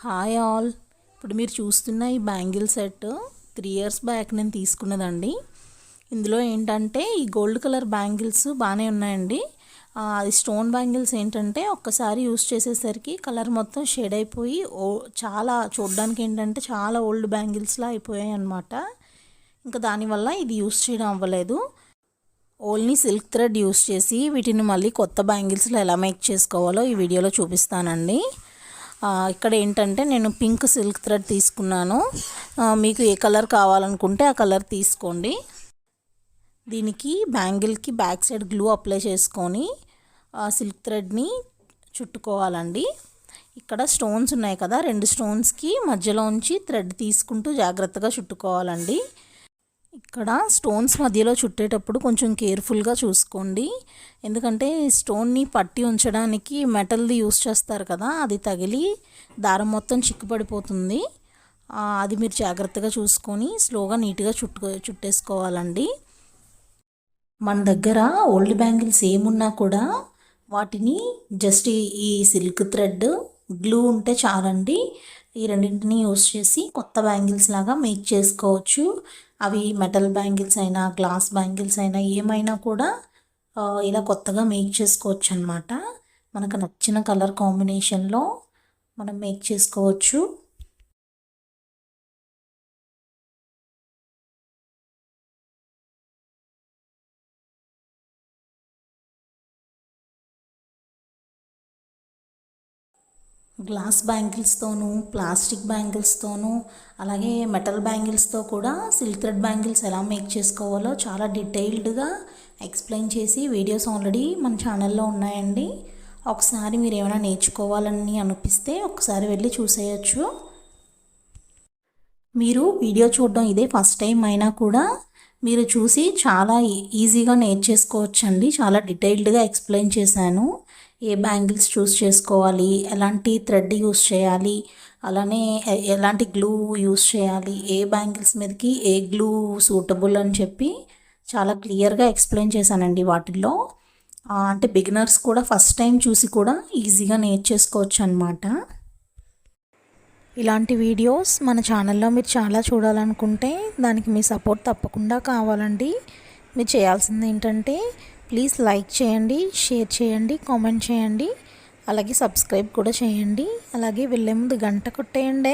Hi all. ఇప్పుడు మీరు చూస్తున్న ఈ బ్యాంగిల్ సెట్ 3 ఇయర్స్ బ్యాక్ నేను తీసుకున్నదండి. ఇందులో ఏంటంటే ఈ గోల్డ్ కలర్ బ్యాంగిల్స్ బాగానే ఉన్నాయండి. అది స్టోన్ బ్యాంగిల్స్ ఏంటంటే ఒక్కసారి యూస్ చేసేసరికి కలర్ మొత్తం షేడ్ అయిపోయి చాలా చూడడానికి ఏంటంటే చాలా ఓల్డ్ బ్యాంగిల్స్లా అయిపోయాయి అన్నమాట. ఇంకా దానివల్ల ఇది యూస్ చేయడం అవ్వలేదు. ఓన్లీ సిల్క్ థ్రెడ్ యూస్ చేసి వీటిని మళ్ళీ కొత్త బ్యాంగిల్స్లో ఎలా మేక్ చేసుకోవాలో ఈ వీడియోలో చూపిస్తానండి. ఇక్కడ ఏంటంటే నేను పింక్ సిల్క్ థ్రెడ్ తీసుకున్నాను. మీకు ఏ కలర్ కావాలనుకుంటే ఆ కలర్ తీసుకోండి. దీనికి బ్యాంగిల్కి బ్యాక్ సైడ్ గ్లూ అప్లై చేసుకొని సిల్క్ థ్రెడ్ని చుట్టుకోవాలండి. ఇక్కడ స్టోన్స్ ఉన్నాయి కదా, 2 స్టోన్స్కి మధ్యలోంచి థ్రెడ్ తీసుకుంటూ జాగ్రత్తగా చుట్టుకోవాలండి. ఇక్కడ స్టోన్స్ మధ్యలో చుట్టేటప్పుడు కొంచెం కేర్ఫుల్గా చూసుకోండి. ఎందుకంటే స్టోన్ని పట్టి ఉంచడానికి మెటల్ది యూస్ చేస్తారు కదా, అది తగిలి దారం మొత్తం చిక్కుపడిపోతుంది. అది మీరు జాగ్రత్తగా చూసుకొని స్లోగా నీట్గా చుట్టేసుకోవాలండి. మన దగ్గర ఓల్డ్ బ్యాంగిల్స్ ఏమున్నా కూడా వాటిని జస్ట్ ఈ సిల్క్ థ్రెడ్ గ్లూ ఉంటే చాలండి. ఈ రెండింటిని యూస్ చేసి కొత్త బ్యాంగిల్స్ లాగా మేక్ చేసుకోవచ్చు. అవి మెటల్ బ్యాంగిల్స్ అయినా గ్లాస్ బ్యాంగిల్స్ అయినా ఏమైనా కూడా ఇలా కొత్తగా మేక్ చేసుకోవచ్చు అన్నమాట. మనకు నచ్చిన కలర్ కాంబినేషన్లో మనం మేక్ చేసుకోవచ్చు. గ్లాస్ బ్యాంగిల్స్తోనూ ప్లాస్టిక్ బ్యాంగిల్స్తోనూ అలాగే మెటల్ బ్యాంగిల్స్తో కూడా సిల్క్ థ్రెడ్ బ్యాంగిల్స్ ఎలా మేక్ చేసుకోవాలో చాలా డీటెయిల్డ్గా ఎక్స్ప్లెయిన్ చేసి వీడియోస్ ఆల్రెడీ మన ఛానల్లో ఉన్నాయండి. ఒకసారి మీరు ఏమైనా నేర్చుకోవాలని అనిపిస్తే ఒకసారి వెళ్ళి చూసేయచ్చు. మీరు వీడియో చూడడం ఇదే ఫస్ట్ టైం అయినా కూడా మీరు చూసి చాలా ఈజీగా నేర్చేసుకోవచ్చండి. చాలా డీటెయిల్డ్గా ఎక్స్ప్లెయిన్ చేశాను. ఏ బ్యాంగిల్స్ చూస్ చేసుకోవాలి, ఎలాంటి థ్రెడ్ యూస్ చేయాలి, అలానే ఎలాంటి గ్లూ యూస్ చేయాలి, ఏ బ్యాంగిల్స్ మీదకి ఏ గ్లూ సూటబుల్ అని చెప్పి చాలా క్లియర్గా ఎక్స్ప్లెయిన్ చేశానండి. వాటిల్లో అంటే బిగినర్స్ కూడా ఫస్ట్ టైం చూసి కూడా ఈజీగా నేర్చేసుకోవచ్చు అన్నమాట. ఇలాంటి వీడియోస్ మన ఛానల్లో మీరు చాలా చూడాలనుకుంటే దానికి మీ సపోర్ట్ తప్పకుండా కావాలండి. మీరు చేయాల్సింది ఏంటంటే ప్లీజ్ లైక్ చేయండి, షేర్ చేయండి, కామెంట్ చేయండి, అలాగే సబ్స్క్రైబ్ కూడా చేయండి. అలాగే వెళ్ళే ముందు గంట కొట్టేయండి.